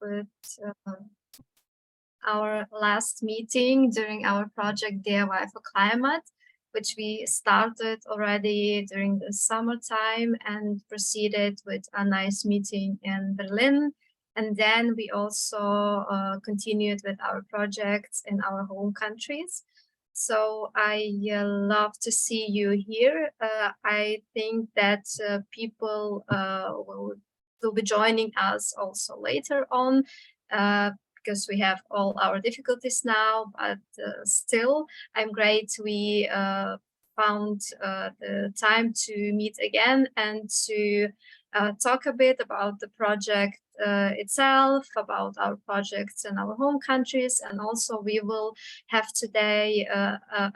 with our last meeting during our project DIY for Climate, which we started already during the summertime and proceeded with a nice meeting in Berlin. And then we also continued with our projects in our home countries. So I love to see you here. I think that people will be joining us also later on, because we have all our difficulties now, but still, I'm great we found the time to meet again and to talk a bit about the project itself, about our projects in our home countries, and also we will have today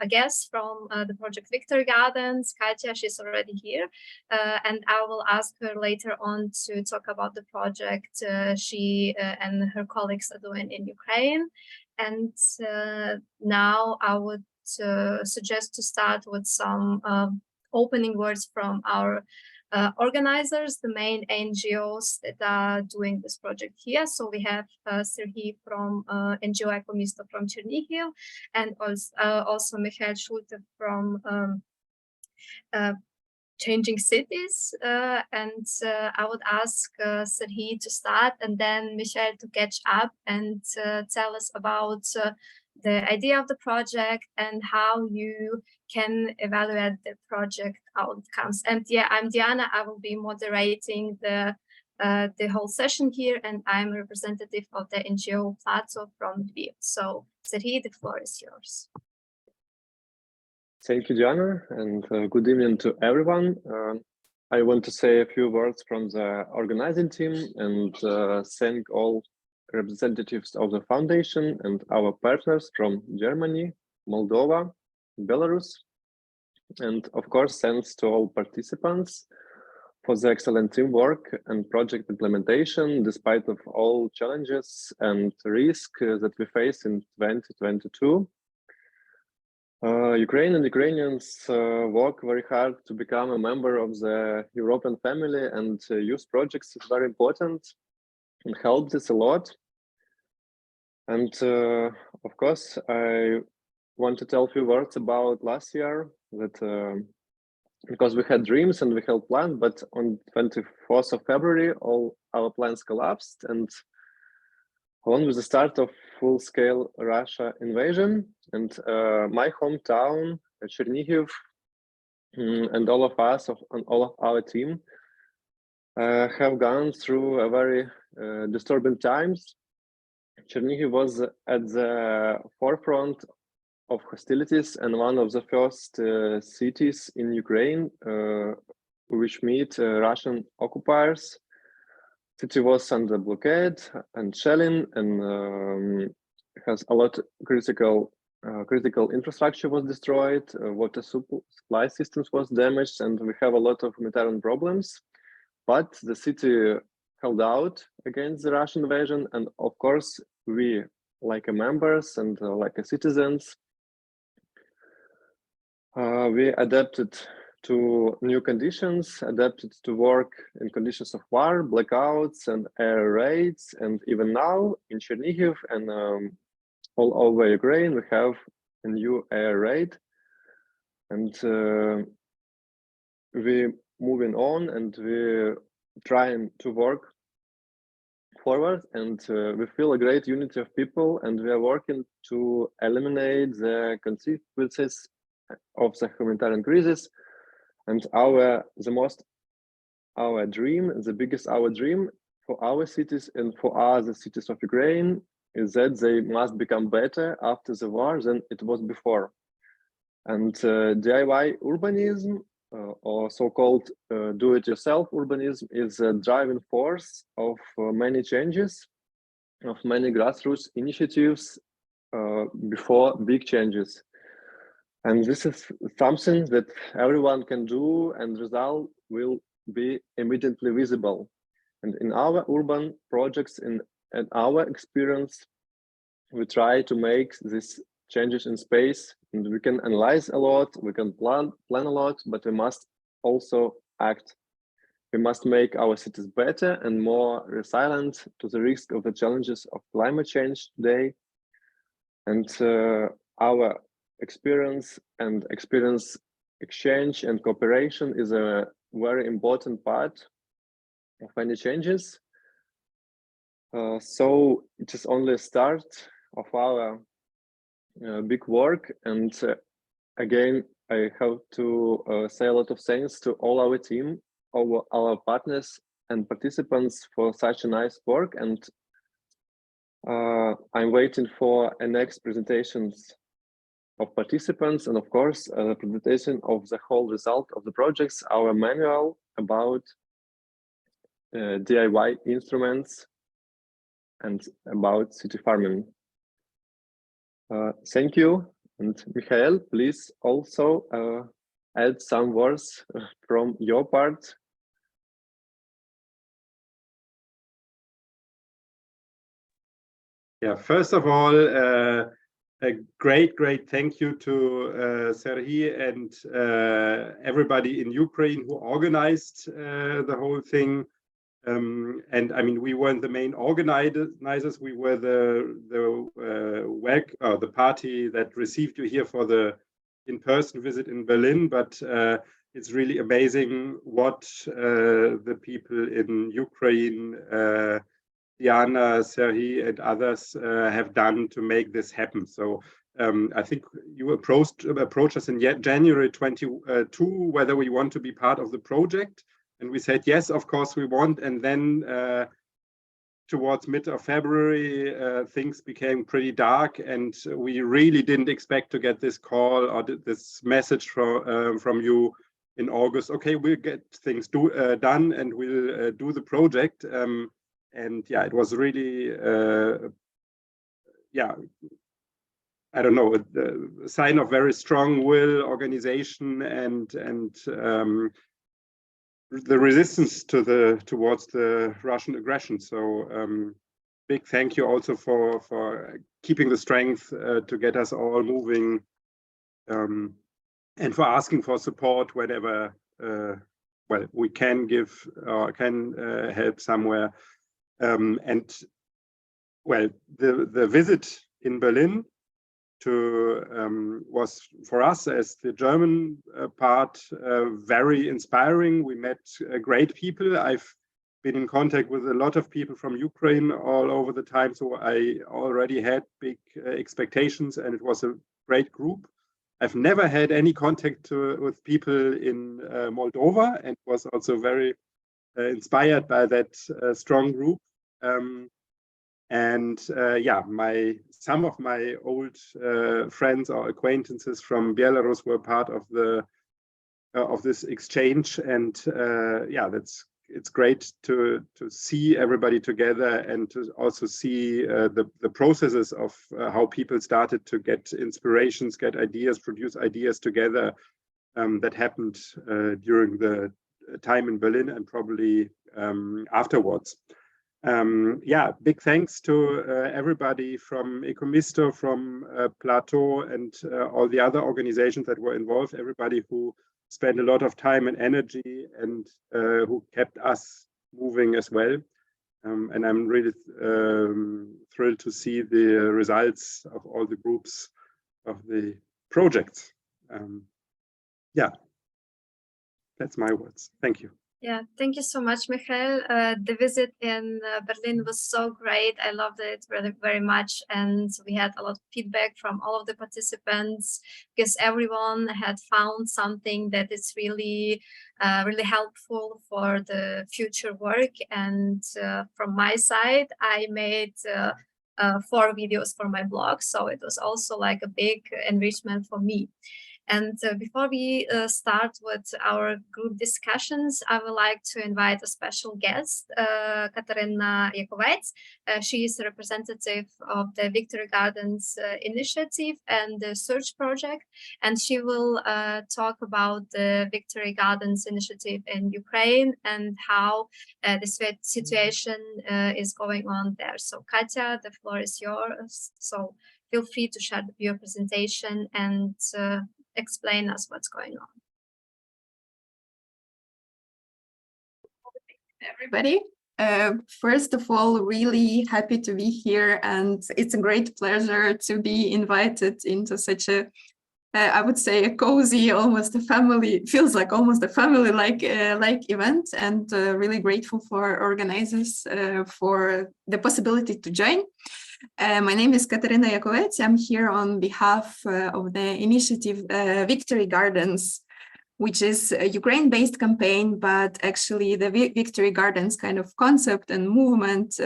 a guest from the project Victory Gardens, Katya. She's already here, and I will ask her later on to talk about the project she and her colleagues are doing in Ukraine. And now I would suggest to start with some opening words from our organizers, the main NGOs that are doing this project here. So we have Serhiy from NGO EVZ Miesto from Чернігів, and also Michael Schulte from Changing Cities. And I would ask Serhiy to start, and then Michael to catch up and tell us about the idea of the project and how you can evaluate the project outcomes. And yeah, I'm Diana. I will be moderating the whole session here, and I'm a representative of the NGO Plато from Lviv. So Serhiy, the floor is yours. Thank you, Diana, and good evening to everyone. I want to say a few words from the organizing team and thank all representatives of the foundation and our partners from Germany, Moldova, Belarus, and of course, thanks to all participants for the excellent teamwork and project implementation, despite of all challenges and risks that we face in 2022. Ukraine and Ukrainians work very hard to become a member of the European family, and youth projects is very important and helps us a lot. And of course, I want to tell a few words about last year, that because we had dreams and we had plans, but on 24th of February, all our plans collapsed, and along with the start of full-scale Russia invasion, and my hometown, Чернігів, and all of us, and all of our team, have gone through a very disturbing times. Чернігів was at the forefront of hostilities and one of the first cities in Ukraine which meet Russian occupiers. City was under blockade and shelling, and has a lot of critical infrastructure was destroyed, water supply systems was damaged, and we have a lot of humanitarian problems. But the city held out against the Russian invasion, and of course we, like members and like citizens, we adapted to new conditions, adapted to work in conditions of war, blackouts and air raids, and even now in Чернігів and all over Ukraine we have a new air raid, and we moving on and we trying to work forward, and we feel a great unity of people, and we are working to eliminate the consequences of the humanitarian crisis. And our dream, the biggest our dream for our cities and for other cities of Ukraine is that they must become better after the war than it was before. And DIY urbanism, or so-called do-it-yourself urbanism, is a driving force of many changes, of many grassroots initiatives before big changes. And this is something that everyone can do, and result will be immediately visible. And in our urban projects, in our experience, we try to make these changes in space, and we can analyze a lot, we can plan a lot, but we must also act. We must make our cities better and more resilient to the risk of the challenges of climate change today. And our experience exchange and cooperation is a very important part of any changes. So it is only a start of our big work. And again, I have to say a lot of thanks to all our team, all our partners and participants for such a nice work. And I'm waiting for a next presentations of participants, and of course, a presentation of the whole result of the projects, our manual about DIY instruments and about city farming. Thank you. And Michael, please also add some words from your part. Yeah, first of all, a great thank you to Serhii and everybody in Ukraine who organized the whole thing. And I mean, we weren't the main organizers. We were the party that received you here for the in-person visit in Berlin. But it's really amazing what the people in Ukraine, Diana, Serhii, and others have done to make this happen. So I think you approached us in January 22 whether we want to be part of the project, and we said yes, of course we want. And then towards mid of February, things became pretty dark, and we really didn't expect to get this call or this message from you in August. Okay, we'll get things done and we'll do the project. And yeah, it was really, yeah, I don't know, a sign of very strong will, organization, and the resistance towards the Russian aggression. So big thank you also for keeping the strength to get us all moving, and for asking for support whenever well, we can give or can help somewhere. And well, the visit in Berlin was for us as the German part very inspiring. We met great people. I've been in contact with a lot of people from Ukraine all over the time, so I already had big expectations, and it was a great group. I've never had any contact with people in Moldova, and was also very inspired by that strong group. Yeah, some of my old friends or acquaintances from Belarus were part of this exchange, and yeah, it's great to see everybody together, and to also see the processes of how people started to get inspirations, get ideas, produce ideas together, that happened during the time in Berlin and probably afterwards. Yeah, big thanks to everybody from EVZ Miesto, from Plato, and all the other organizations that were involved, everybody who spent a lot of time and energy, and who kept us moving as well. And I'm really thrilled to see the results of all the groups of the projects. Yeah, that's my words. Thank you. Yeah, thank you so much, Michael. The visit in Berlin was so great. I loved it very, very much. And we had a lot of feedback from all of the participants, because everyone had found something that is really, really helpful for the future work. And from my side, I made 4 videos for my blog. So it was also like a big enrichment for me. And before we start with our group discussions, I would like to invite a special guest, Katarina Yakovets. She is a representative of the Victory Gardens initiative and the search project, and she will talk about the Victory Gardens initiative in Ukraine and how the situation is going on there. So Katya, the floor is yours. So feel free to share your presentation and explain us what's going on. everybody. First of all, really happy to be here, and it's a great pleasure to be invited into such a, I would say, a cozy, almost a family, feels like almost a family-like like event, and really grateful for organizers for the possibility to join. My name is Katarina Yakovets. I'm here on behalf of the initiative Victory Gardens, which is a Ukraine-based campaign, but actually the Victory Gardens kind of concept and movement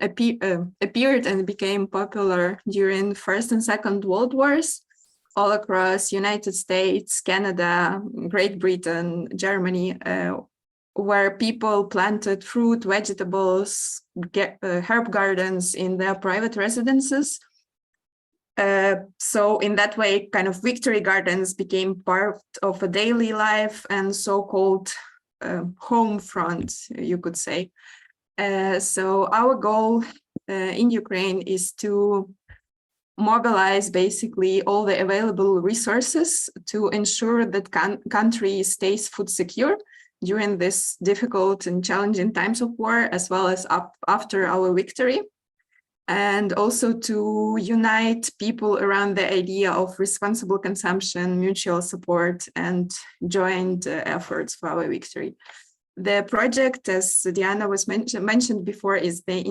appeared and became popular during First and Second World Wars all across United States, Canada, Great Britain, Germany, where people planted fruit, vegetables, herb gardens in their private residences. So in that way, kind of Victory Gardens became part of a daily life and so-called home front, you could say. So our goal in Ukraine is to mobilize basically all the available resources to ensure that country stays food secure during this difficult and challenging times of war, as well as after our victory. And also to unite people around the idea of responsible consumption, mutual support, and joint efforts for our victory. The project, as Diana was mentioned before, is the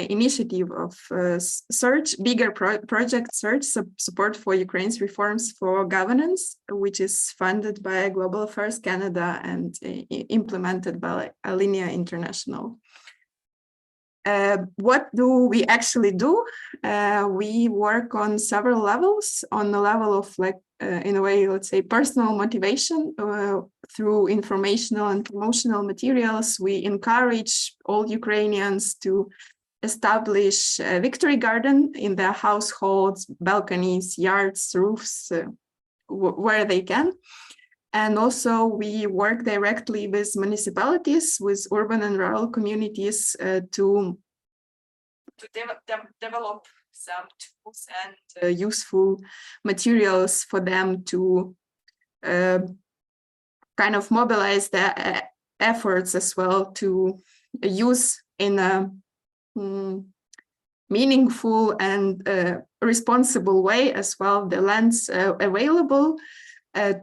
initiative of bigger project Search support for Ukraine's reforms for governance, which is funded by Global Affairs Canada and implemented by Alinea International. What do we actually do? We work on several levels. On the level of, like, in a way, let's say, personal motivation through informational and promotional materials. We encourage all Ukrainians to establish a Victory Garden in their households, balconies, yards, roofs, where they can. And also we work directly with municipalities, with urban and rural communities to develop some tools and useful materials for them to kind of mobilize their efforts as well to use in a meaningful and responsible way as well the lands available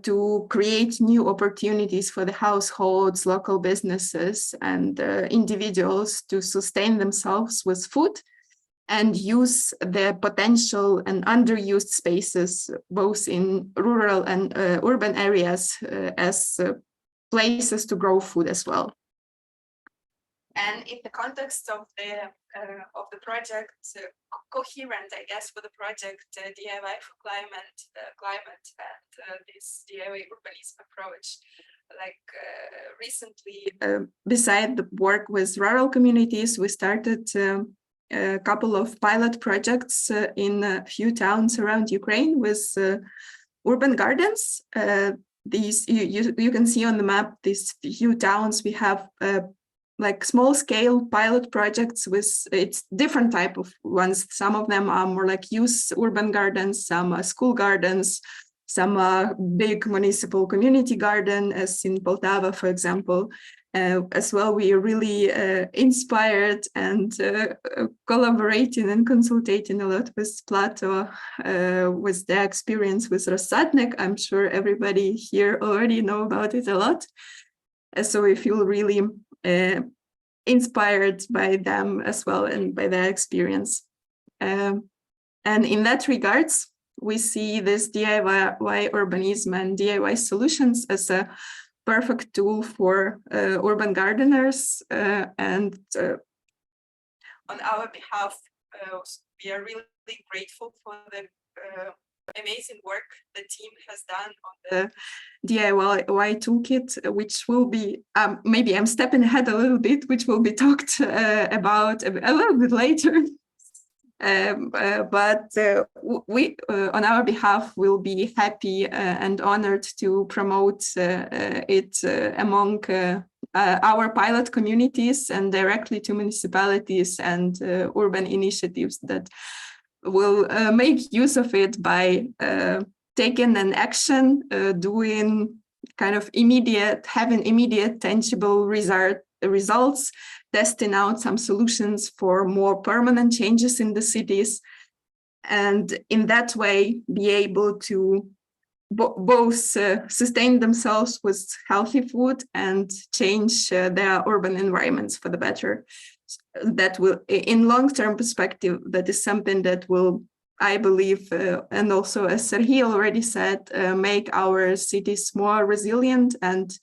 to create new opportunities for the households, local businesses, and individuals to sustain themselves with food and use the potential and underused spaces, both in rural and urban areas, as places to grow food as well. And in the context of the project, coherent, I guess, with the project DIY for climate and this DIY urbanism approach, like recently, beside the work with rural communities, we started a couple of pilot projects in a few towns around Ukraine with urban gardens. These you can see on the map these few towns. We have like small-scale pilot projects with it's different type of ones. Some of them are more like youth urban gardens, some are school gardens, some are big municipal community garden, as in Poltava, for example. As well, we are really inspired and collaborating and consulting a lot with Plato, with their experience with Rosadnik. I'm sure everybody here already know about it a lot. So we feel really inspired by them as well and by their experience. And in that regards, we see this DIY urbanism and DIY solutions as a perfect tool for urban gardeners. And on our behalf, we are really grateful for the amazing work the team has done on the DIY toolkit, which will be, maybe I'm stepping ahead a little bit, which will be talked about a little bit later. But we, on our behalf, will be happy and honored to promote it among our pilot communities and directly to municipalities and urban initiatives that will make use of it by taking an action, doing kind of having immediate tangible results, testing out some solutions for more permanent changes in the cities, and in that way be able to both sustain themselves with healthy food and change their urban environments for the better. That will, in long-term perspective, that is something that will, I believe, and also as Serhii already said, make our cities more resilient and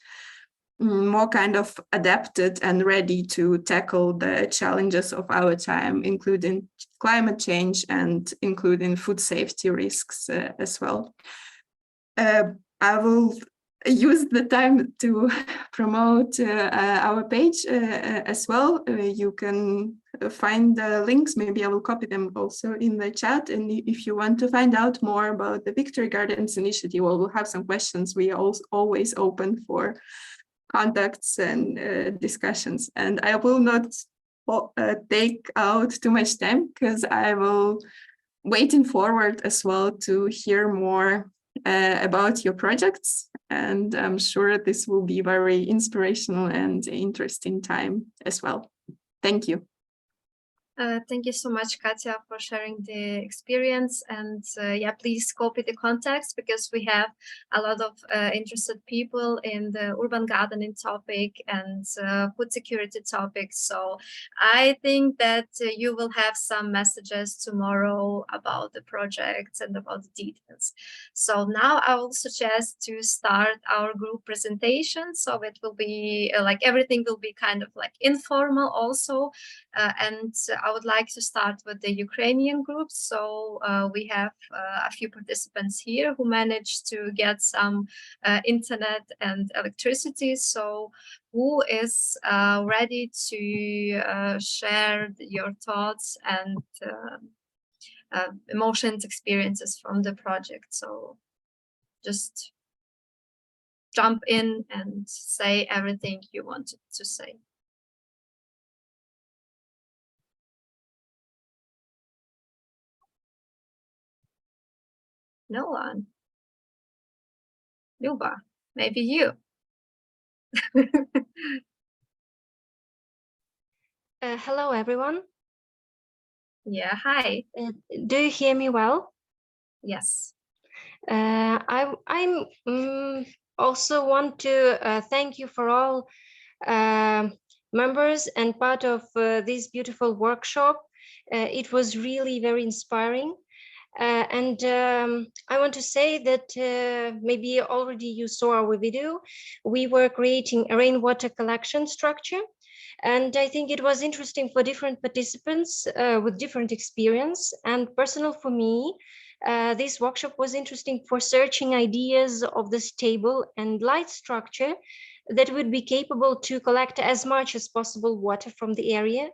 more kind of adapted and ready to tackle the challenges of our time, including climate change and including food safety risks as well. I will use the time to promote our page as well. You can find the links, maybe I will copy them also in the chat. And if you want to find out more about the Victory Gardens initiative, or we'll have some questions, we are always open for contacts and discussions. And I will not take out too much time, because I will waiting forward as well to hear more about your projects, and I'm sure this will be very inspirational and interesting time as well. Thank you. Thank you so much, Katya, for sharing the experience. And yeah, please copy the contacts, because we have a lot of interested people in the urban gardening topic and food security topics. So I think that you will have some messages tomorrow about the projects and about the details. So now I will suggest to start our group presentation. So it will be like everything will be kind of like informal also. And I would like to start with the Ukrainian group. So we have a few participants here who managed to get some internet and electricity. So who is ready to share your thoughts and emotions, experiences from the project? So just jump in and say everything you wanted to say. No one. Luba, maybe you. Hello, everyone. Yeah, hi. Do you hear me well? Yes. I'm also want to thank you for all members and part of this beautiful workshop. It was really very inspiring. And I want to say that maybe already you saw our video. We were creating a rainwater collection structure. And I think it was interesting for different participants with different experience. And personal for me, this workshop was interesting for searching ideas of the stable and light structure that would be capable to collect as much as possible water from the area,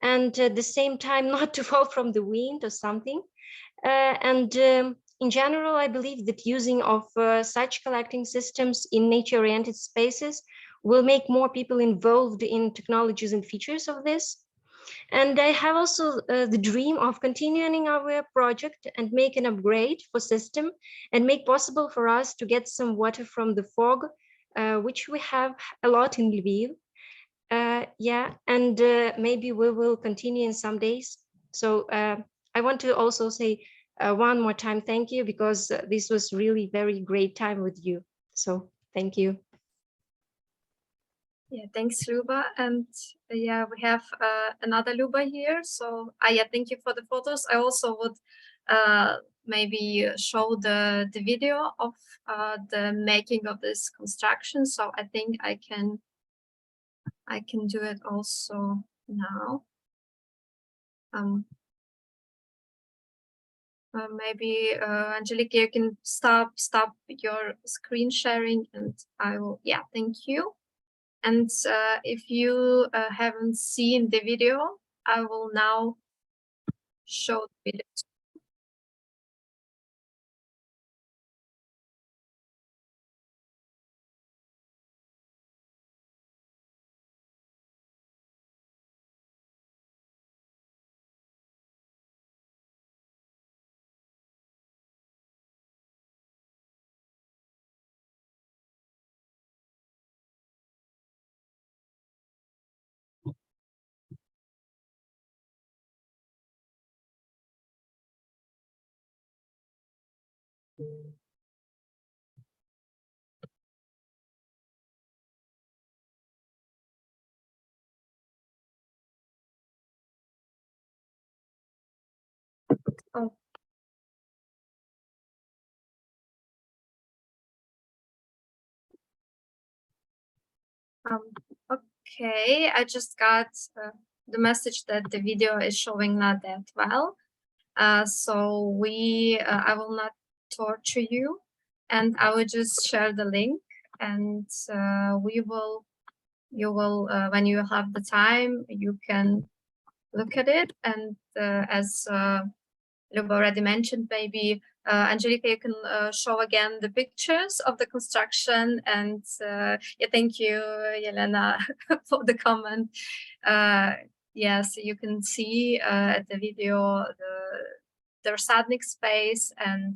and at the same time not to fall from the wind or something. In general, I believe that using of such collecting systems in nature-oriented spaces will make more people involved in technologies and features of this. And I have also the dream of continuing our project and make an upgrade for system and make possible for us to get some water from the fog, which we have a lot in Lviv. Yeah, and maybe we will continue in some days. So I want to also say one more time, thank you, because this was really very great time with you. So thank you. Yeah, thanks, Luba. And yeah, we have another Luba here. So yeah, thank you for the photos. I also would maybe show the video of the making of this construction. So I think I can do it also now. Maybe Angelica, you can stop your screen sharing, and I will. Yeah, thank you. And if you haven't seen the video, I will now show the video. Oh. Okay, I just got the message that the video is showing not that well. So I will not torture you, and I will just share the link, and you will, when you have the time, you can look at it. And as Luba already mentioned, maybe Angelica, you can show again the pictures of the construction. And yeah, thank you, Yelena, for the comment. Yes, you can see at the video the Rosadnik space and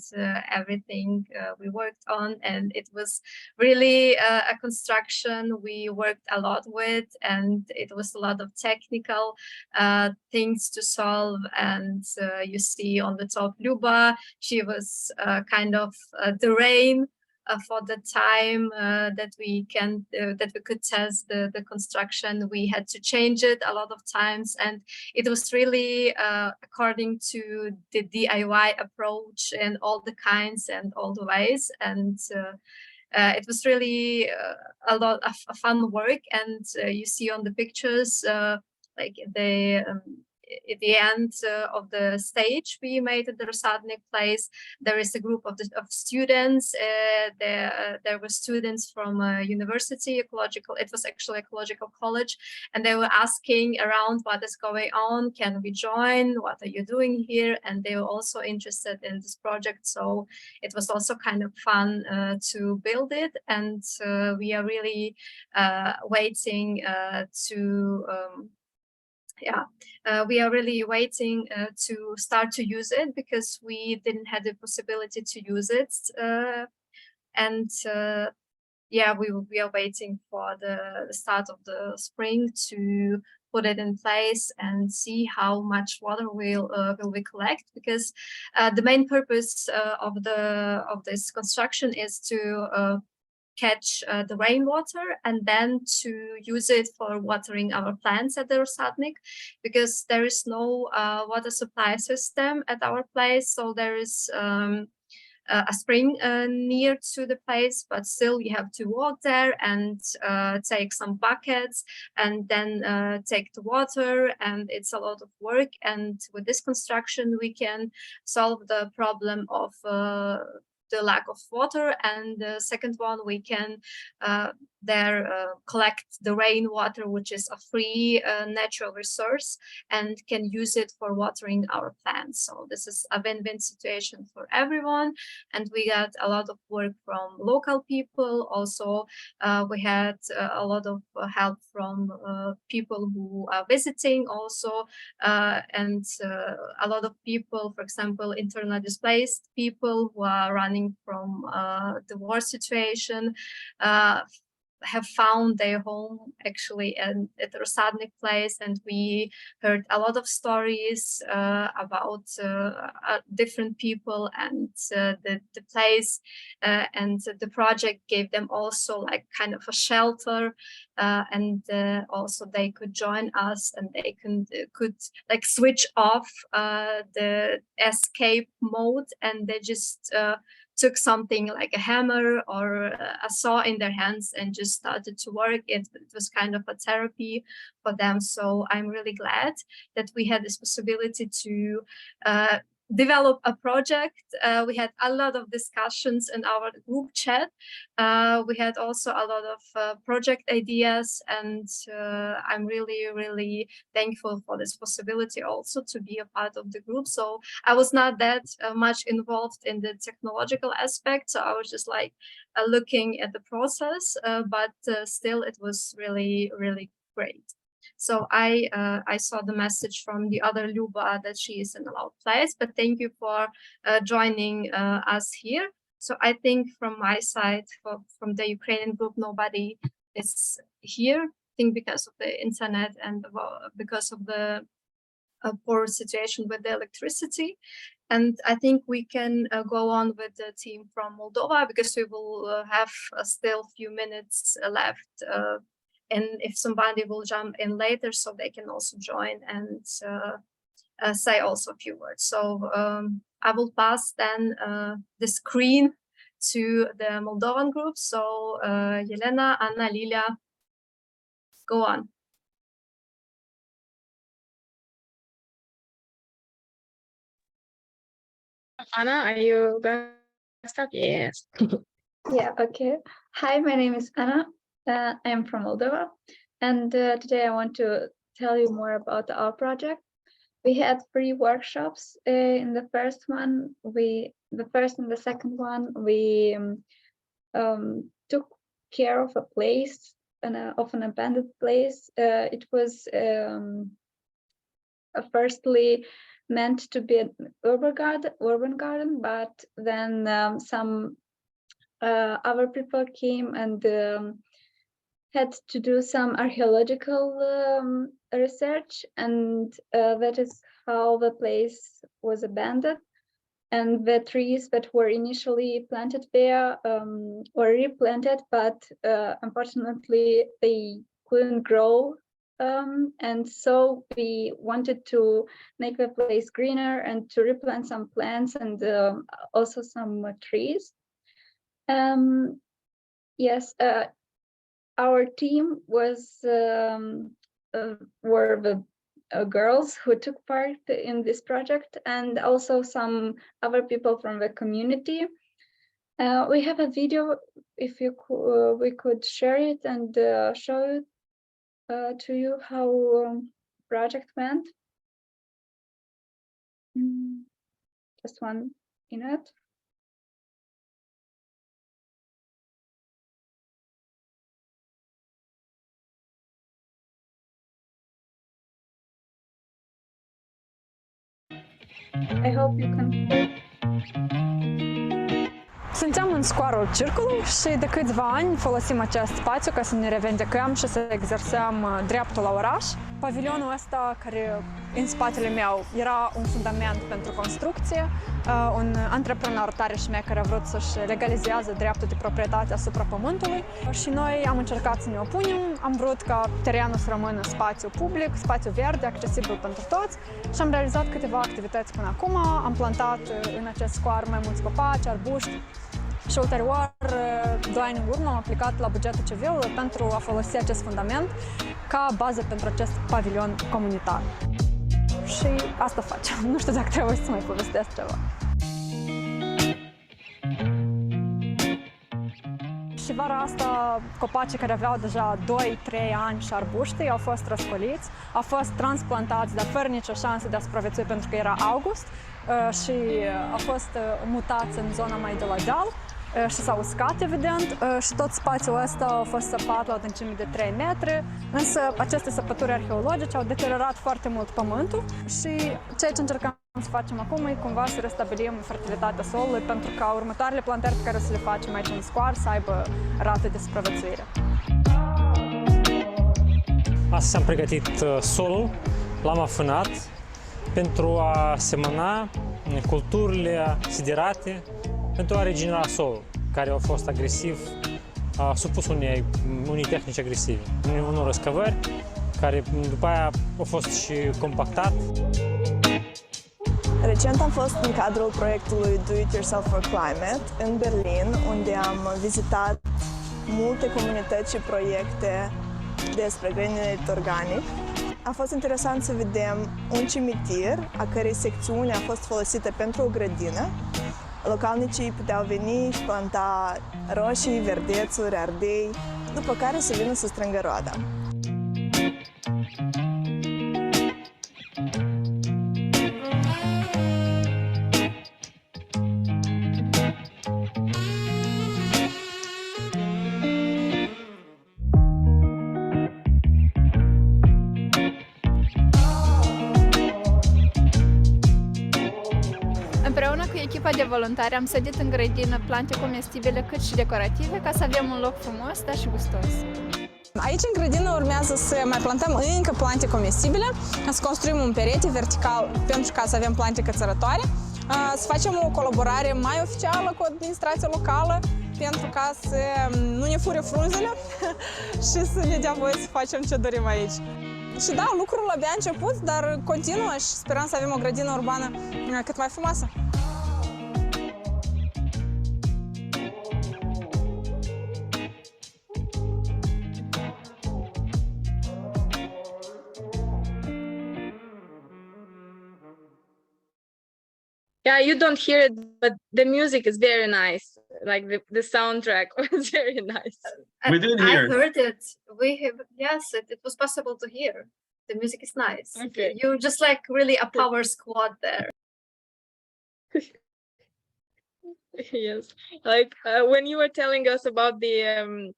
everything we worked on, and it was really a construction we worked a lot with, and it was a lot of technical things to solve. And you see on the top Luba, she was kind of the rain for the time that we could test the construction. We had to change it a lot of times, and it was really according to the DIY approach in all the kinds and all the ways. And it was really a lot of fun work. And you see on the pictures, like at the end of the stage we made at the Rosadnik place, there is a group of students. There were students from a university, it was actually ecological college, and they were asking around what is going on, can we join, what are you doing here? And they were also interested in this project, so it was also kind of fun to build it. And we are really waiting we are really waiting to start to use it, because we didn't have the possibility to use it. We are waiting for the start of the spring to put it in place and see how much water will we collect, because the main purpose of this construction is to catch the rainwater and then to use it for watering our plants at the Rosadnik, because there is no water supply system at our place. So there is a spring near to the place, but still you have to walk there and take some buckets and then take the water, and it's a lot of work. And with this construction we can solve the problem of the lack of water. And the second one, we can collect the rainwater, which is a free natural resource, and can use it for watering our plants. So this is a win-win situation for everyone. And we got a lot of work from local people. Also, we had a lot of help from people who are visiting also, and a lot of people, for example, internally displaced people who are running from the war situation, have found their home actually at the Rosadnik place. And we heard a lot of stories about different people and the place, and the project gave them also like kind of a shelter, and also they could join us, and they could like switch off the escape mode, and they just took something like a hammer or a saw in their hands and just started to work. It was kind of a therapy for them. So I'm really glad that we had this possibility to develop a project. We had a lot of discussions in our group chat. We had also a lot of project ideas, and I'm really, really thankful for this possibility also to be a part of the group. So I was not that much involved in the technological aspect, so I was just like looking at the process, but still it was really, really great. So I saw the message from the other Luba that she is in a loud place, but thank you for joining us here. So I think from my side, from the Ukrainian group, nobody is here. I think because of the internet and because of the poor situation with the electricity. And I think we can go on with the team from Moldova because we will have still few minutes left. And if somebody will jump in later, so they can also join and say also a few words. So I will pass then the screen to the Moldovan group. So Yelena, Anna, Lilia, go on. Anna, are you going to start? Yes. Yeah, okay. Hi, my name is Anna. I am from Moldova. And today I want to tell you more about our project. We had 3 workshops. In the first one, the first and the second one, we took care of a place, of an abandoned place. It was firstly meant to be an urban garden, but then some other people came and had to do some archaeological research, and that is how the place was abandoned. And the trees that were initially planted there were replanted, but unfortunately they couldn't grow. And so we wanted to make the place greener and to replant some plants and also some trees. Yes, our team was were the girls who took part in this project, and also some other people from the community. We have a video, if you we could share it and show it to you how project went. Just 1 minute. I hope you can. Suntem în scoarul Circulului și de câțiva ani folosim acest spațiu ca să ne revendicăm și să exersăm dreptul la oraș. Pavilionul ăsta, care în spatele meu era un fundament pentru construcție, un antreprenor tare șmecher a vrut să-și legalizeze dreptul de proprietate asupra pământului și noi am încercat să ne opunem. Am vrut ca terenul să rămână spațiu public, spațiu verde, accesibil pentru toți și am realizat câteva activități până acum. Am plantat în acest scoar mai mulți copaci, arbuști și ulterior, 2 ani în urmă, am aplicat la bugetul civil pentru a folosi acest fundament ca bază pentru acest pavilion comunitar. Și asta facem. Nu știu dacă trebuie să mai povestesc ceva. Și vara asta, copacii care aveau deja 2-3 ani și arbuștii au fost răscoliți, au fost transplantați, dar fără nicio șansă de a supraviețui pentru că era august și au fost mutați în zona mai de la deal și s-au uscat, evident, și tot spațiul ăsta a fost săpat la o adâncime de 3 metri, însă aceste săpături arheologice au deteriorat foarte mult pământul și ceea ce încercăm să facem acum e cumva să restabilim fertilitatea solului pentru ca următoarele plantări pe care o să le facem aici în scoar să aibă rate de supraviețuire. Astăzi am pregătit solul, l-am afânat pentru a semăna culturile siderate, pentru a regenera solul, care a fost agresiv, supus unei tehnici agresive, unor răscăvări, care după aia a fost și compactat. Recent am fost în cadrul proiectului Do It Yourself for Climate în Berlin, unde am vizitat multe comunități și proiecte despre grădinirit organic. A fost interesant să vedem un cimitir, a cărei secțiune a fost folosită pentru o grădină. Localnicii puteau veni și planta roșii, verdețuri, ardei, după care să vină să strângă roada. Împreună cu echipa de voluntari am sădit în grădină plante comestibile cât și decorative ca să avem un loc frumos, dar și gustos. Aici, în grădină, urmează să mai plantăm încă plante comestibile, să construim un perete vertical pentru ca să avem plante cățărătoare, să facem o colaborare mai oficială cu administrația locală, pentru ca să nu ne fure frunzele și să ne dea voie să facem ce dorim aici. Și da, lucrul abia a început, dar continuă și sperăm să avem o grădină urbană cât mai frumoasă. Yeah, you don't hear it, but the music is very nice. Like the soundtrack was very nice. We did hear. I heard it. We have, yes, it was possible to hear. The music is nice. Okay. You're just like really a power squad there. Yes, like when you were telling us about the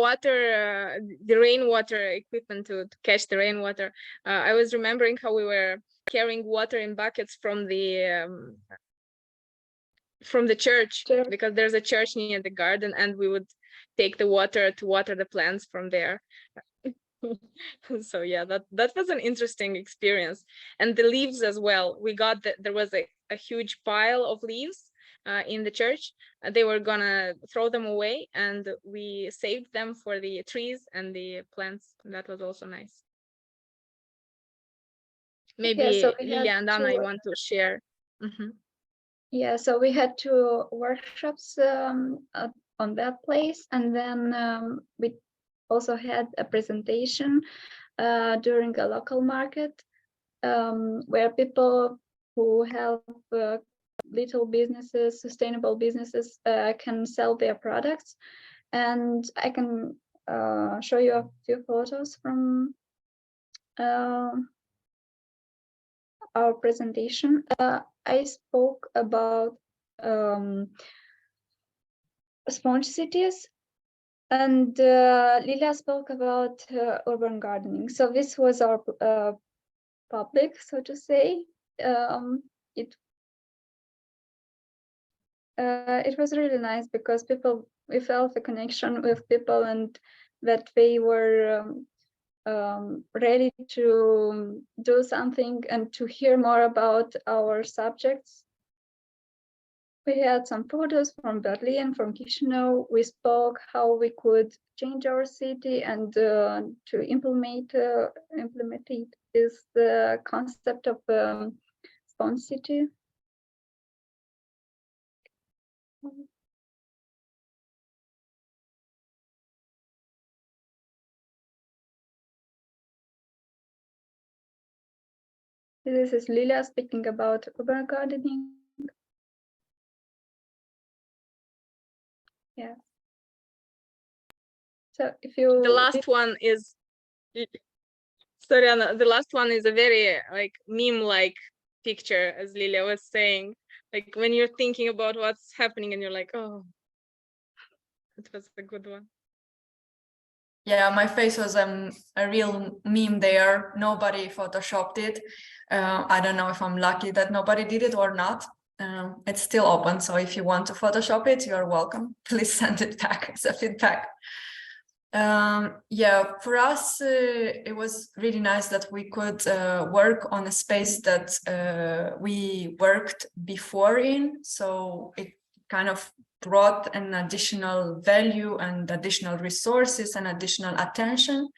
water, the rainwater equipment to catch the rainwater, I was remembering how we were carrying water in buckets from the church, because there's a church near the garden, and we would take the water to water the plants from there. So yeah, that was an interesting experience. And the leaves as well. We got that there was a huge pile of leaves in the church. They were gonna throw them away, and we saved them for the trees and the plants. That was also nice. Maybe Yeah, so Lilia and Anna, you want to share? Mm-hmm. Yeah, so we had 2 workshops on that place, and then we also had a presentation during a local market where people who have little businesses, sustainable businesses, can sell their products. And I can show you a few photos from our presentation. I spoke about sponge cities, and Lilia spoke about urban gardening. So this was our public, so to say. It was really nice because we felt a connection with people, and that they were ready to do something and to hear more about our subjects. We had some photos from Berlin, from Chisinau. We spoke how we could change our city and to implement this concept of sponge city. This is Lilia speaking about urban gardening. Yeah. So if you The last one is, sorry Anna, the last one is a very like meme-like picture, as Lilia was saying. Like when you're thinking about what's happening and you're like, oh, it was a good one. Yeah, my face was a real meme there. Nobody photoshopped it. I don't know if I'm lucky that nobody did it or not. It's still open, so if you want to Photoshop it, you're welcome. Please send it back as a feedback. Yeah, for us, it was really nice that we could work on a space that we worked before in. So it kind of brought an additional value and additional resources and additional attention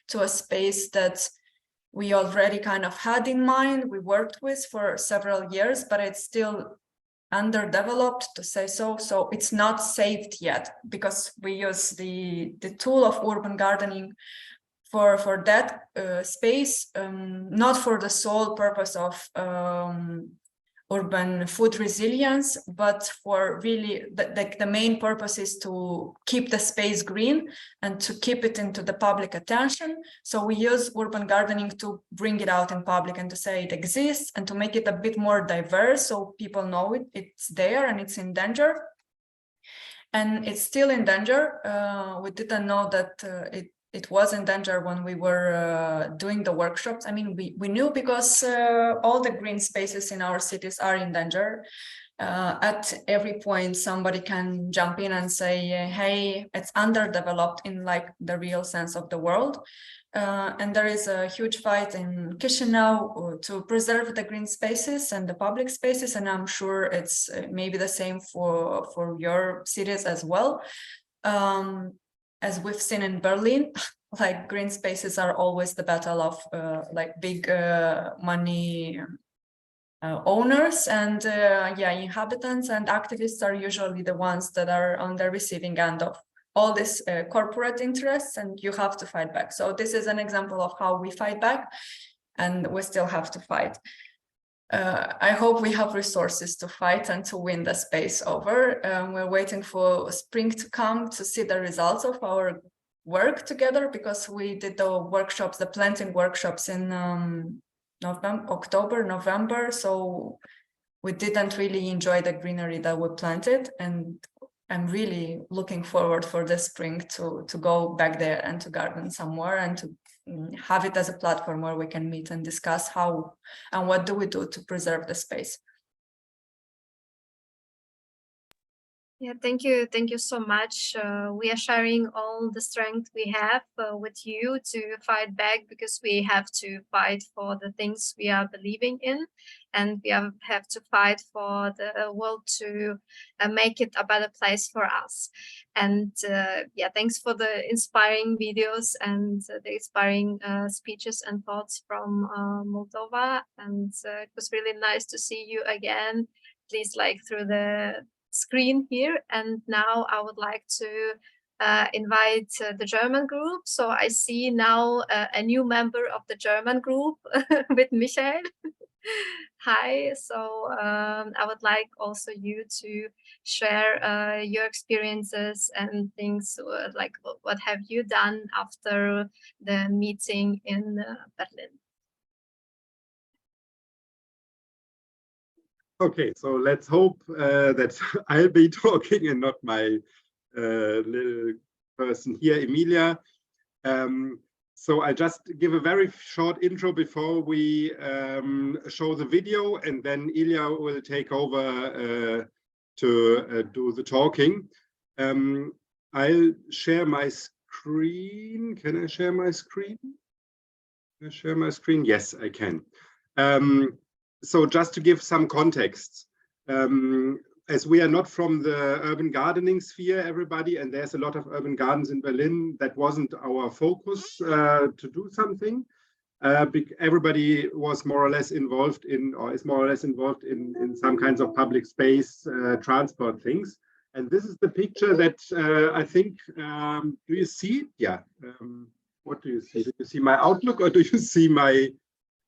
to a space that we already kind of had in mind, we worked with for several years, but it's still underdeveloped, to say so. So it's not saved yet, because we use the tool of urban gardening for that space, not for the sole purpose of urban food resilience, but for really the main purpose is to keep the space green and to keep it into the public attention. So we use urban gardening to bring it out in public and to say it exists and to make it a bit more diverse, so people know it's there and it's in danger. And it's still in danger. We didn't know that it was in danger when we were doing the workshops. I mean, we knew because all the green spaces in our cities are in danger. at every point somebody can jump in and say, hey, it's underdeveloped in like the real sense of the word. And there is a huge fight in Chisinau to preserve the green spaces and the public spaces, and I'm sure it's maybe the same for your cities as well. As we've seen in Berlin, like green spaces are always the battle of like big money owners, and yeah, inhabitants and activists are usually the ones that are on the receiving end of all these corporate interests, and you have to fight back. So this is an example of how we fight back, and we still have to fight. I hope we have resources to fight and to win the space over. We're waiting for spring to come to see the results of our work together, because we did the workshops, the planting workshops in October, November. So we didn't really enjoy the greenery that we planted, and I'm really looking forward for the spring to go back there and to garden some more, and to have it as a platform where we can meet and discuss how and what do we do to preserve the space. Yeah, thank you so much. We are sharing all the strength we have with you to fight back, because we have to fight for the things we are believing in, and we have to fight for the world to make it a better place for us. And yeah, thanks for the inspiring videos and the inspiring speeches and thoughts from Moldova. And it was really nice to see you again, at least like through the screen here. And now I would like to invite the German group. So I see now a new member of the German group with Michael. Hi. So I would like also you to share your experiences and things like what have you done after the meeting in Berlin. Okay, so let's hope that I'll be talking and not my little person here, Emilia. So I just give a very short intro before we show the video, and then Ilya will take over to do the talking. I'll share my screen. Can I share my screen? Can I share my screen? Yes, I can. So just to give some context, as we are not from the urban gardening sphere, everybody, and there's a lot of urban gardens in Berlin, that wasn't our focus to do something. Everybody was more or less involved in, or is more or less involved in some kinds of public space transport things. And this is the picture that I think, do you see? Yeah. What do you see? Do you see my Outlook, or do you see my...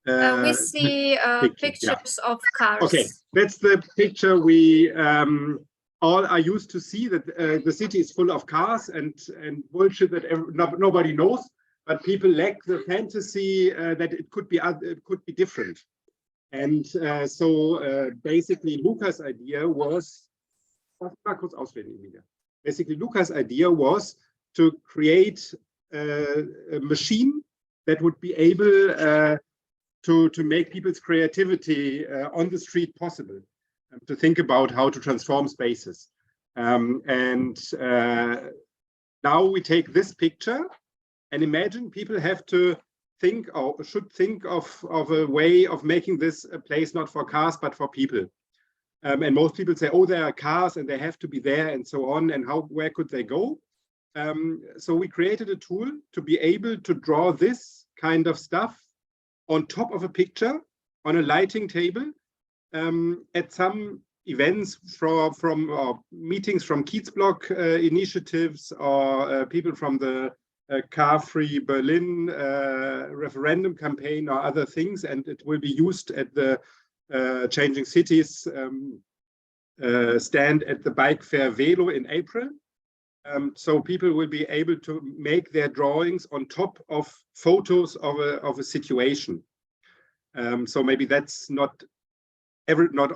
we see pictures of cars. Okay, that's the picture we all are used to see, that the city is full of cars and bullshit that nobody knows, but people lack the fantasy that it could be different. And so basically Luca's idea was, basically Luca's idea was to create a machine that would be able to make people's creativity on the street possible, to think about how to transform spaces. And now we take this picture and imagine people have to think, or should think of a way of making this a place not for cars, but for people. And most people say, oh, there are cars and they have to be there and so on, and where could they go? So we created a tool to be able to draw this kind of stuff on top of a picture on a lighting table at some events from meetings from Kiezblock initiatives, or people from the Car-Free Berlin referendum campaign, or other things, and it will be used at the Changing Cities stand at the Bike Fair Velo in April. So people will be able to make their drawings on top of photos of a situation. So maybe that's not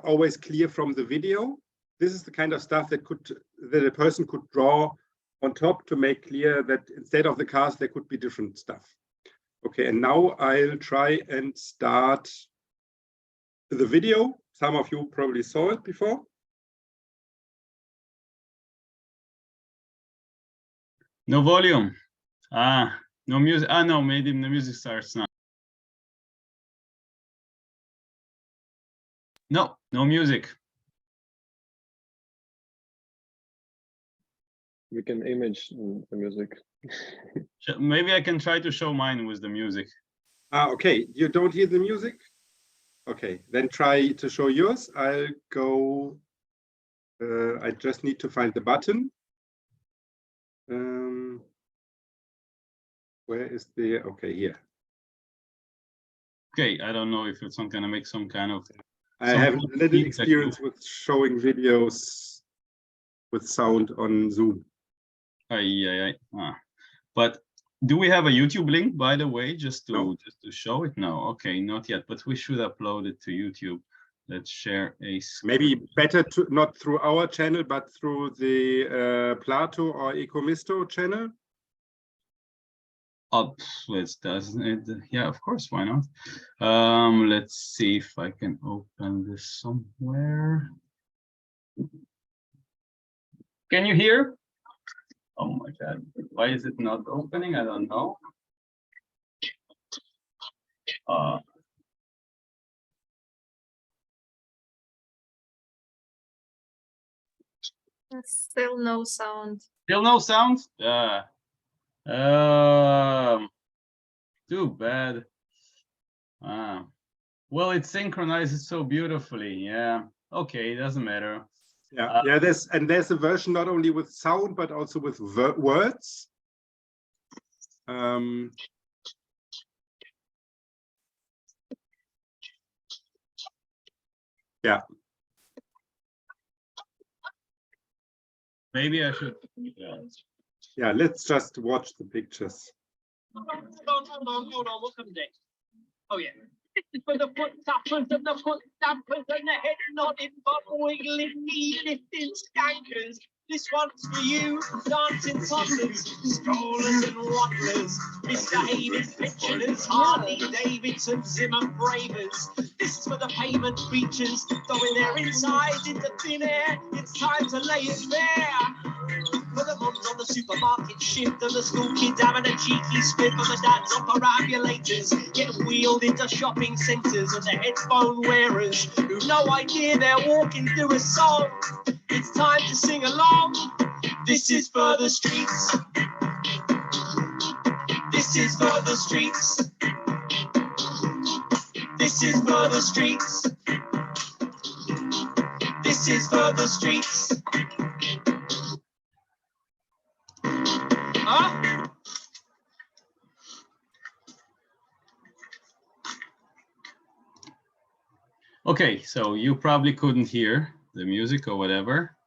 always clear from the video. This is the kind of stuff that a person could draw on top to make clear that instead of the cars, there could be different stuff. Okay, and now I'll try and start the video. Some of you probably saw it before. No volume. No music. No, maybe the music starts now. No music. We can image the music. Maybe I can try to show mine with the music. Okay, you don't hear the music? Okay, then try to show yours. I'll go, I just need to find the button. Where is the, okay, here. Okay, I don't know if it's not gonna make some kind of. I have little experience with showing videos with sound on Zoom. But do we have a YouTube link, by the way, just to show it? No, okay, not yet, but we should upload it to YouTube. Let's share a screen. Maybe better to not through our channel, but through the Plato or EVZ Miesto channel. Yeah, of course, why not? Let's see if I can open this somewhere. Can you hear? Oh my God, why is it not opening? I don't know. Still no sound. Still no sound? Too bad. Well, it synchronizes so beautifully. Yeah. Okay, it doesn't matter. Yeah, there's a version not only with sound but also with words. Yeah. Maybe I should. Yeah, let's just watch the pictures. Hold on, what comes next? Oh yeah. For the foot tappers and the foot stampers and the head nodding, but wiggling, knee lifting skankers. This one's for you, dancing toddlers, strollers and waddlers, misbehaving pensioners, Harley Davidson, Zimmer bravers. This is for the pavement creatures, throwing their insides into thin air. It's time to lay it bare. For the mums on the supermarket shift and the school kids having a cheeky spit, for the dads on perambulators get wheeled into shopping centres, and the headphone wearers who've no idea they're walking through a song. It's time to sing along. This is for the streets. This is for the streets. This is for the streets. This is for the streets. Huh? Okay, so you probably couldn't hear the music or whatever,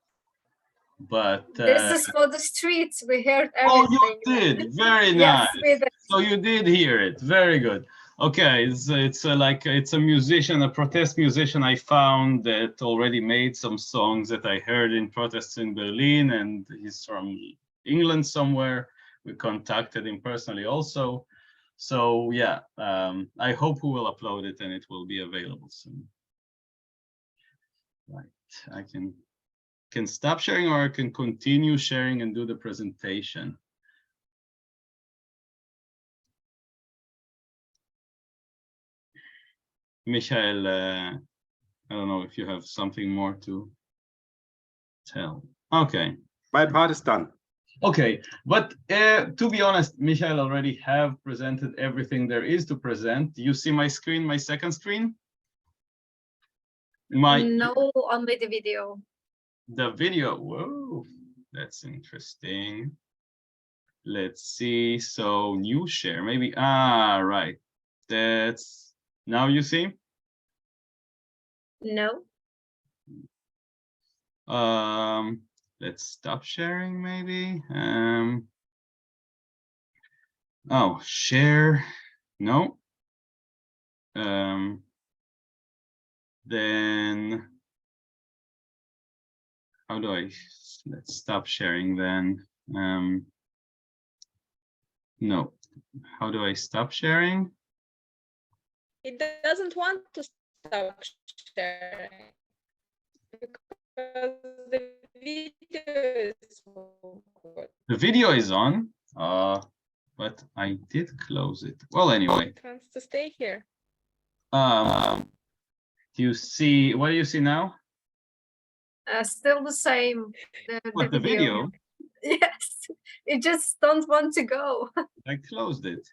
but this is for the streets. We heard everything. Oh, you did. Very nice. Yes, so you did hear it. Very good. Okay, it's a musician, a protest musician I found that already made some songs that I heard in protests in Berlin, and he's from England somewhere. We contacted him personally also. So yeah, I hope we will upload it and it will be available soon. Right, I can stop sharing, or I can continue sharing and do the presentation. Michael, I don't know if you have something more to tell. Okay. My part is done. Okay, but to be honest, Michael already have presented everything there is to present. You see my screen, my second screen? No, only the video. The video, whoa, that's interesting. Let's see, so new share, maybe, right. That's, now you see? No. Let's stop sharing maybe. Oh, share, no. Then how do let's stop sharing then. No, how do I stop sharing? It doesn't want to stop sharing because the The video is on, but I did close it. Well, anyway. It wants to stay here. Do you see, what do you see now? Still the same. What, the video? Yes, it just don't want to go. I closed it.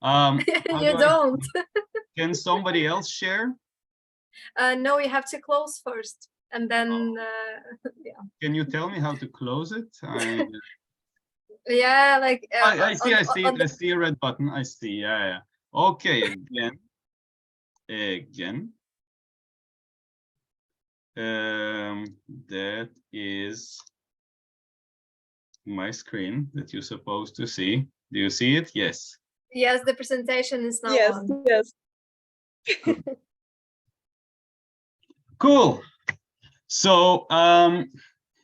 You don't. Can somebody else share? No, you have to close first, and then yeah. Can you tell me how to close it? Yeah, like I see it. I see a red button. I see. Yeah. Okay. Again. That is my screen that you're supposed to see. Do you see it? Yes. Yes, the presentation is now on. Yes. Cool. So,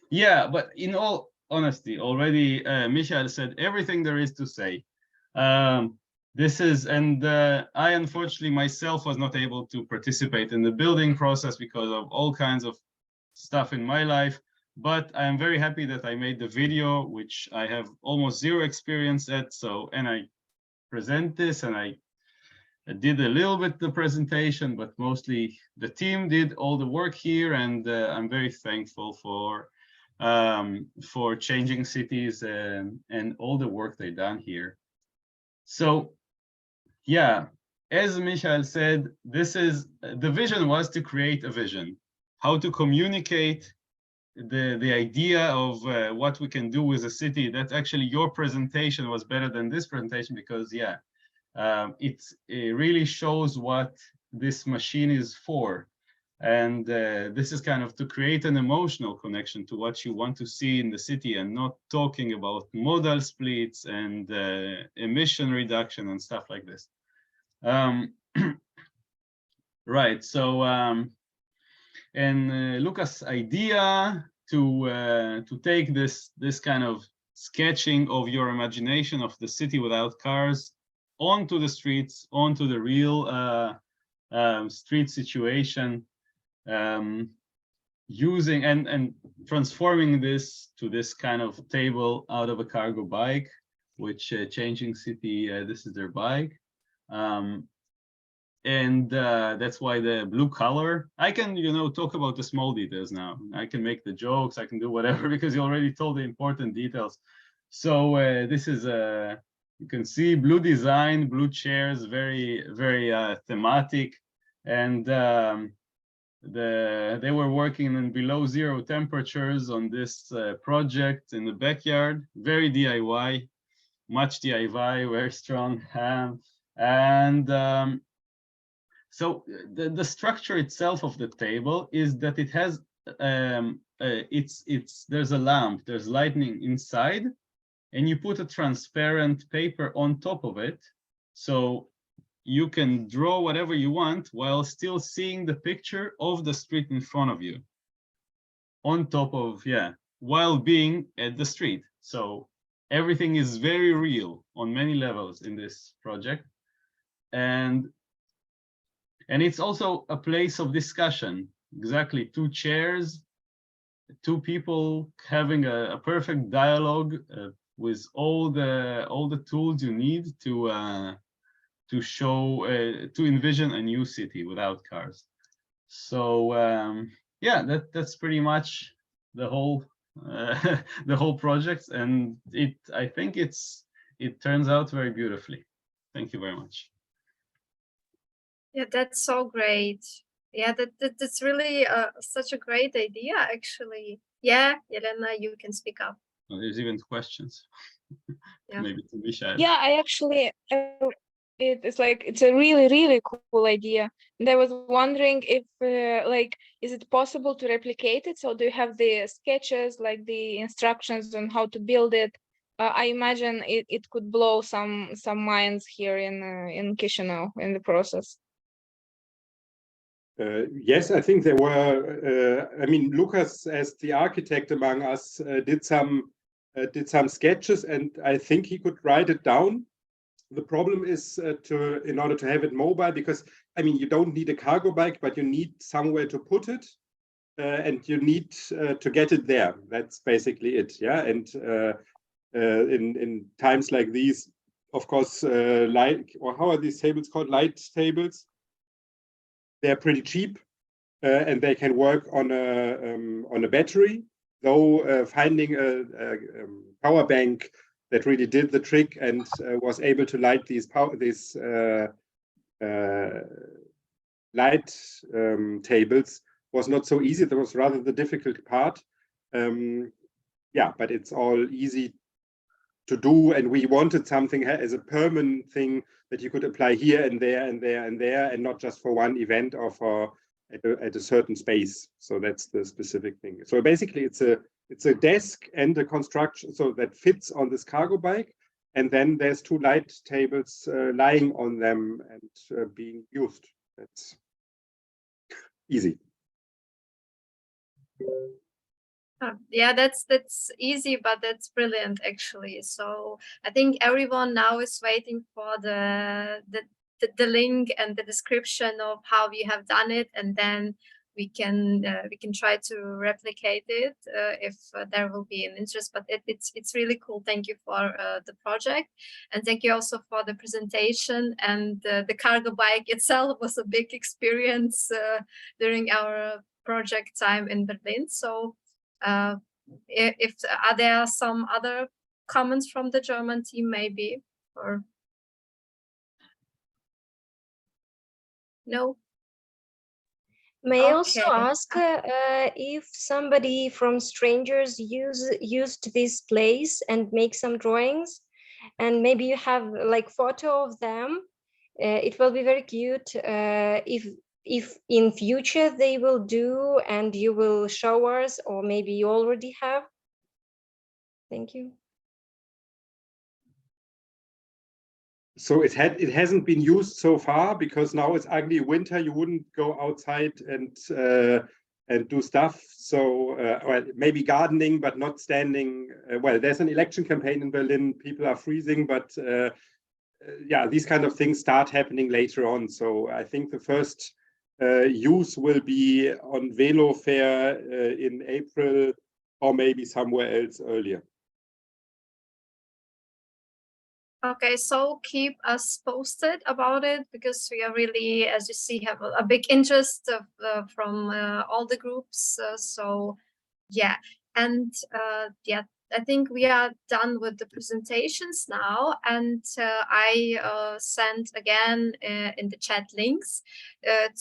yeah, but in all honesty, already Michael said everything there is to say. This is, and I unfortunately myself was not able to participate in the building process because of all kinds of stuff in my life, but I am very happy that I made the video, which I have almost zero experience at. So, and I present this, and I did a little bit the presentation, but mostly the team did all the work here, and I'm very thankful for changing cities and all the work they've done here. So, yeah, as Michael said, this is the vision was to create a vision, how to communicate the idea of what we can do with a city. That actually your presentation was better than this presentation, because yeah, it really shows what this machine is for. And this is kind of to create an emotional connection to what you want to see in the city, and not talking about modal splits and emission reduction and stuff like this. Right, so and Lucas' idea to take this kind of sketching of your imagination of the city without cars onto the streets, onto the real street situation, using and transforming this to this kind of table out of a cargo bike, which Changing City, this is their bike. And that's why the blue color. I can, talk about the small details now. I can make the jokes, I can do whatever, because you already told the important details. So this is you can see blue design, blue chairs, very, very thematic. And they were working in below zero temperatures on this project in the backyard. Very DIY, much DIY, very strong. So the structure itself of the table is that it has there's a lamp, there's lightning inside, and you put a transparent paper on top of it, so you can draw whatever you want while still seeing the picture of the street in front of you, on top of, while being at the street. So everything is very real on many levels in this project. And it's also a place of discussion. Exactly, 2 chairs, 2 people having a perfect dialogue with all the tools you need to show, to envision a new city without cars. So yeah, that's pretty much the whole the whole project, and I think it turns out very beautifully. Thank you very much. Yeah, that's so great. Yeah, that's really such a great idea, actually. Yeah, Elena, you can speak up. Well, there's even questions. Yeah. Maybe to Michael. Yeah, I actually, it's a really, really cool idea. And I was wondering if, is it possible to replicate it? So do you have the sketches, like the instructions on how to build it? I imagine it could blow some minds here in Chisinau in the process. Yes, I think there were. I mean, Lucas, as the architect among us, did some sketches, and I think he could write it down. The problem is in order to have it mobile, because I mean, you don't need a cargo bike, but you need somewhere to put it. and you need to get it there. That's basically it. Yeah, and in times like these, of course, or how are these tables called? Light tables. They're pretty cheap, and they can work on a battery. Though finding a power bank that really did the trick and was able to light these light tables was not so easy. That was rather the difficult part. Yeah, but it's all easy to do, and we wanted something as a permanent thing that you could apply here and there and there and there, and not just for one event or for at a certain space. So that's the specific thing. So basically it's a desk and a construction so that fits on this cargo bike, and then there's two light tables lying on them and being used. That's easy. Yeah, that's easy, but that's brilliant actually. So I think everyone now is waiting for the link and the description of how you have done it, and then we can try to replicate it if there will be an interest. But it's really cool. Thank you for the project, and thank you also for the presentation. And the cargo bike itself was a big experience during our project time in Berlin. So if are there some other comments from the German team maybe, or no? May I also ask if somebody from strangers used this place and make some drawings, and maybe you have like photo of them. It will be very cute if in future they will do and you will show us, or maybe you already have. Thank you. So it hasn't been used so far because now it's ugly winter. You wouldn't go outside and do stuff. So well, maybe gardening, but not standing. Well, there's an election campaign in Berlin. People are freezing, but yeah, these kind of things start happening later on. So I think the first use will be on Velo Fair in April, or maybe somewhere else earlier. Okay, so keep us posted about it, because we are really, as you see, have a big interest from all the groups. So yeah, and yeah, I think we are done with the presentations now, and I sent again in the chat links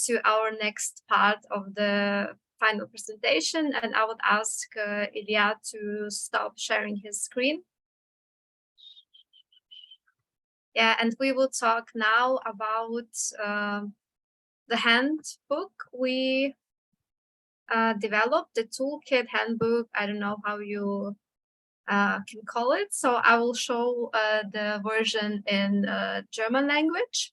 to our next part of the final presentation, and I would ask Ilya to stop sharing his screen. Yeah, and we will talk now about the handbook we developed, the toolkit handbook. I don't know how you can call it. So I will show the version in German language.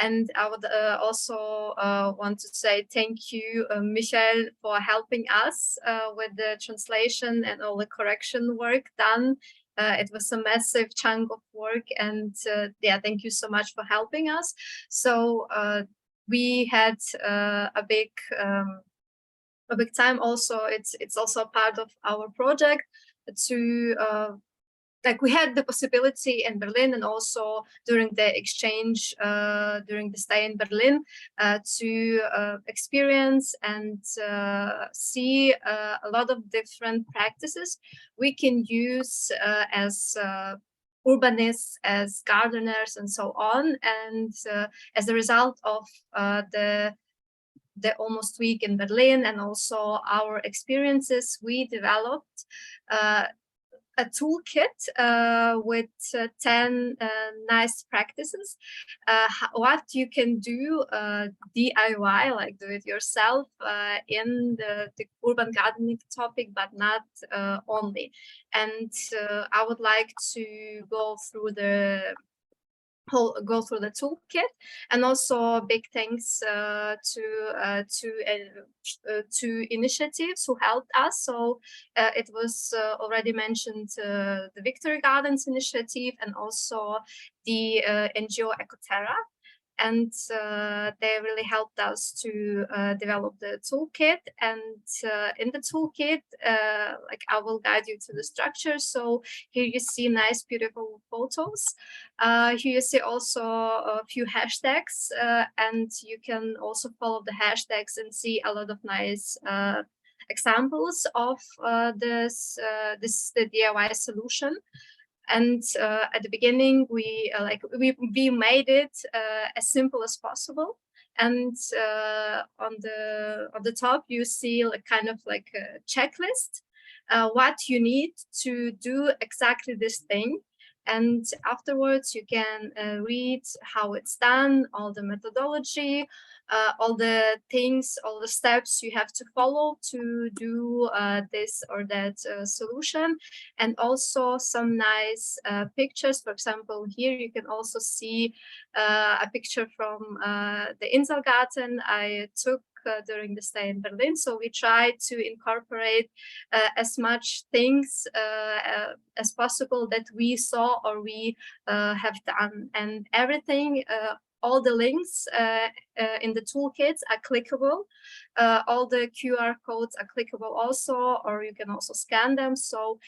And I would also want to say thank you, Michael, for helping us with the translation and all the correction work done. It was a massive chunk of work, and yeah, thank you so much for helping us. So we had a big time. Also, it's also a part of our project to like we had the possibility in Berlin, and also during the exchange, during the stay in Berlin, to experience and see a lot of different practices we can use as urbanists, as gardeners, and so on. And as a result of the almost week in Berlin and also our experiences, we developed a toolkit with 10 nice practices, what you can do DIY, like do it yourself, in the urban gardening topic, but not only. And I would like to go through the toolkit, and also big thanks to initiatives who helped us. So it was already mentioned the Victory Gardens initiative, and also the NGO Ecoterra. and they really helped us to develop the toolkit. And in the toolkit, like I will guide you to the structure. So here you see nice, beautiful photos. Here you see also a few hashtags, and you can also follow the hashtags and see a lot of nice examples of the DIY solution. And at the beginning, we made it as simple as possible. And on the top, you see like kind of like a checklist, what you need to do exactly this thing. And afterwards, you can read how it's done, all the methodology, all the things, all the steps you have to follow to do this or that solution, and also some nice pictures. For example, here you can also see a picture from the Inselgarten I took during the stay in Berlin. So we tried to incorporate as much things as possible that we saw or we have done, and everything, all the links in the toolkits are clickable. All the QR codes are clickable also, or you can also scan them. So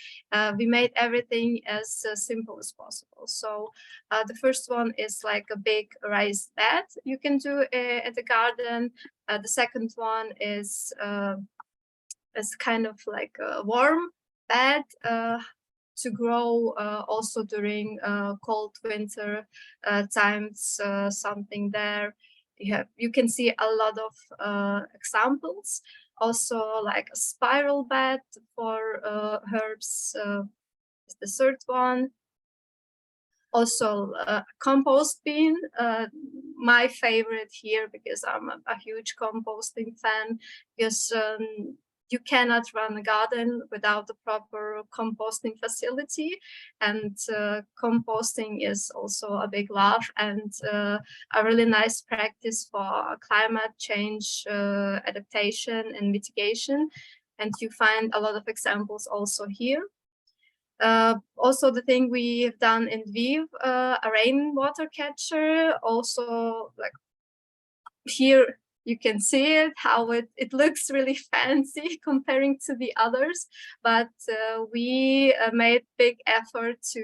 we made everything as simple as possible. So the first one is like a big raised bed you can do at the garden. The second one is kind of like a warm bed to grow also during cold winter times, something there. You can see a lot of examples. Also like a spiral bed for herbs is the third one. Also a compost bin, my favorite here, because I'm a huge composting fan, because you cannot run a garden without a proper composting facility, and composting is also a big love and a really nice practice for climate change adaptation and mitigation. And you find a lot of examples also here. Also, the thing we've done in Lviv, a rainwater catcher. Also, like here you can see it, how it looks really fancy comparing to the others, but we made big effort to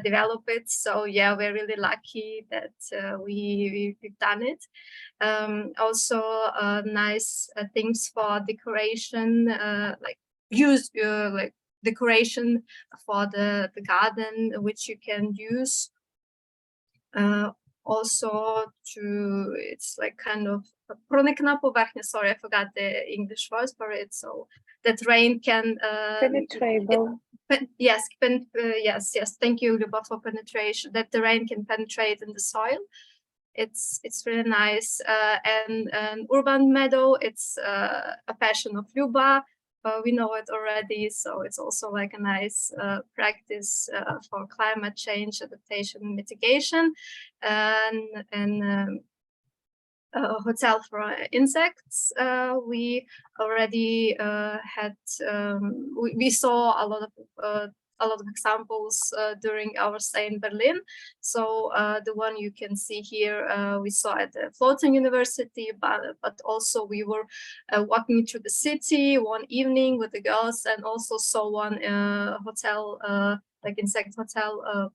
develop it. So yeah, we're really lucky that we've done it. Also, nice things for decoration, like use like decoration for the garden, which you can use also to, it's like kind of pronikna povrchnia, sorry, I forgot the English word for it, so that rain can penetrable. Yes, thank you, Luba, for penetration, that the rain can penetrate in the soil. It's really nice. And an urban meadow, it's a passion of Luba. We know it already, so it's also like a nice practice for climate change adaptation and mitigation. And a hotel for insects. We already had, we saw a lot of examples during our stay in Berlin. So the one you can see here, we saw at the floating university, but also we were walking through the city one evening with the girls, and also saw one hotel, like insect hotel,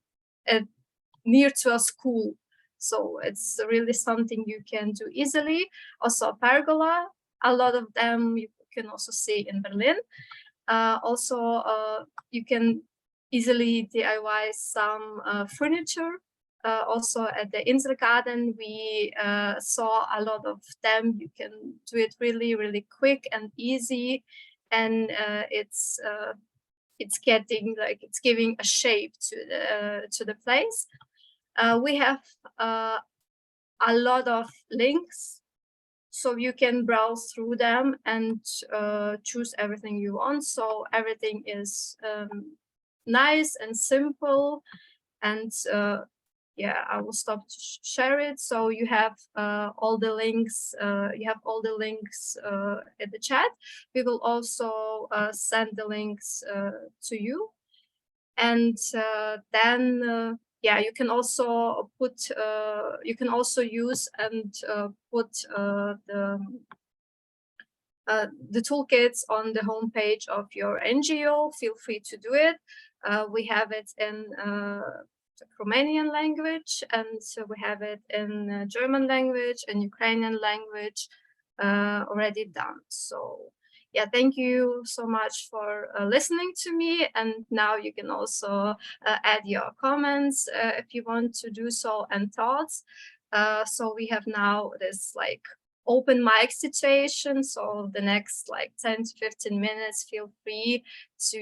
near to a school. So it's really something you can do easily. Also a pergola, a lot of them you can also see in Berlin. Also, you can easily DIY some furniture. Also at the Inselgarten, we saw a lot of them. You can do it really, really quick and easy, and it's getting like, it's giving a shape to the place. We have a lot of links, so you can browse through them and choose everything you want. So everything is nice and simple, and yeah, I will stop to share it. So you have all the links. You have all the links in the chat. We will also send the links to you, and then yeah, you can also put, you can also use and put the toolkits on the homepage of your NGO. Feel free to do it. We have it in Romanian language, and so we have it in German language and Ukrainian language already done. So yeah, thank you so much for listening to me. And now you can also add your comments if you want to do so, and thoughts. So we have now this like open mic situation. So the next like 10 to 15 minutes, feel free to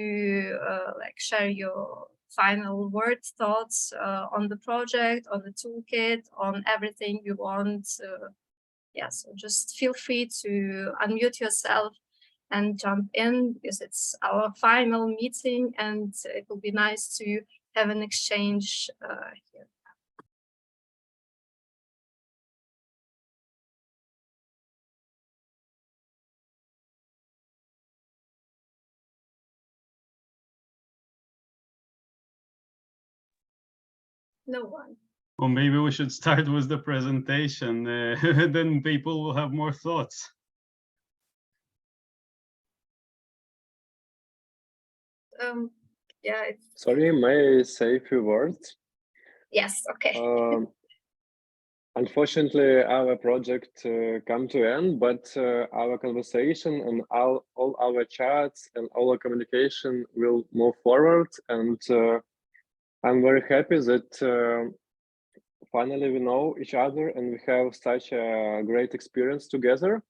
like share your final word thoughts on the project, on the toolkit, on everything you want. Yeah, so just feel free to unmute yourself and jump in, because it's our final meeting and it will be nice to have an exchange here. No one. Or maybe we should start with the presentation, then people will have more thoughts. Yeah. Sorry, may I say a few words? Yes, okay. Unfortunately, our project come to end, but our conversation and all our chats and all our communication will move forward. And I'm very happy that finally we know each other and we have such a great experience together.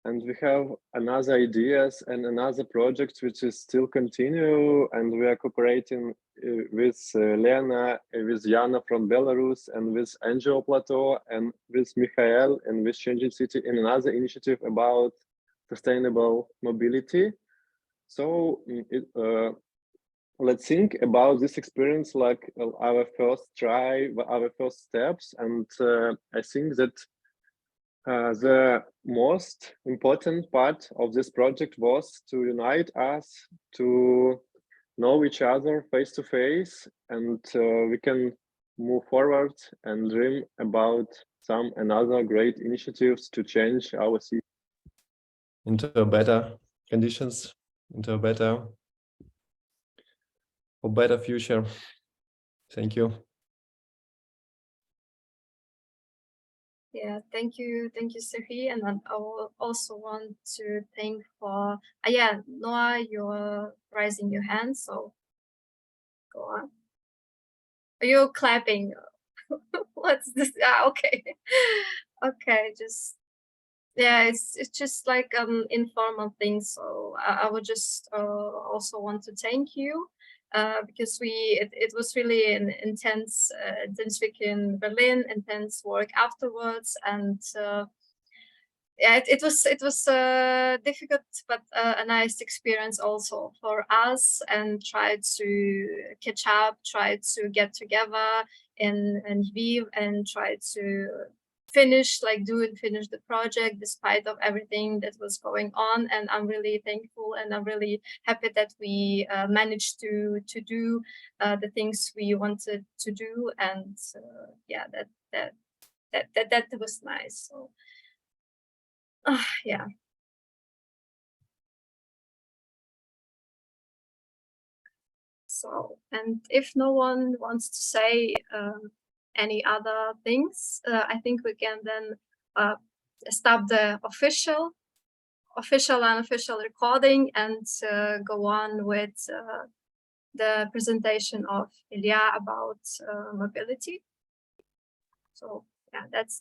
And we have another ideas and another project which is still continue, and we are cooperating with Lena, with Yana from Belarus, and with ГО Плато, and with Mikhail, and with Changing City in another initiative about sustainable mobility. So let's think about this experience like our first try, our first steps, and I think that the most important part of this project was to unite us, to know each other face to face, and we can move forward and dream about some another great initiatives to change our city into better conditions, into a better future. Thank you. Yeah, thank you, Sophie. And then I will also want to thank for, yeah, Noah, you're raising your hand, so go on. Are you clapping? What's this? Okay. Okay, just, yeah, it's just like informal thing. So I would just also want to thank you. Because it was really an intense week in Berlin, intense work afterwards, and yeah, it was difficult, but a nice experience also for us, and try to catch up, try to get together in Lviv, and try to finish the project despite of everything that was going on. And I'm really thankful, and I'm really happy that we managed to do the things we wanted to do. And yeah, that was nice. So yeah. So, and if no one wants to say any other things, I think we can then stop the official and unofficial recording, and go on with the presentation of Ilya about mobility. So yeah, that's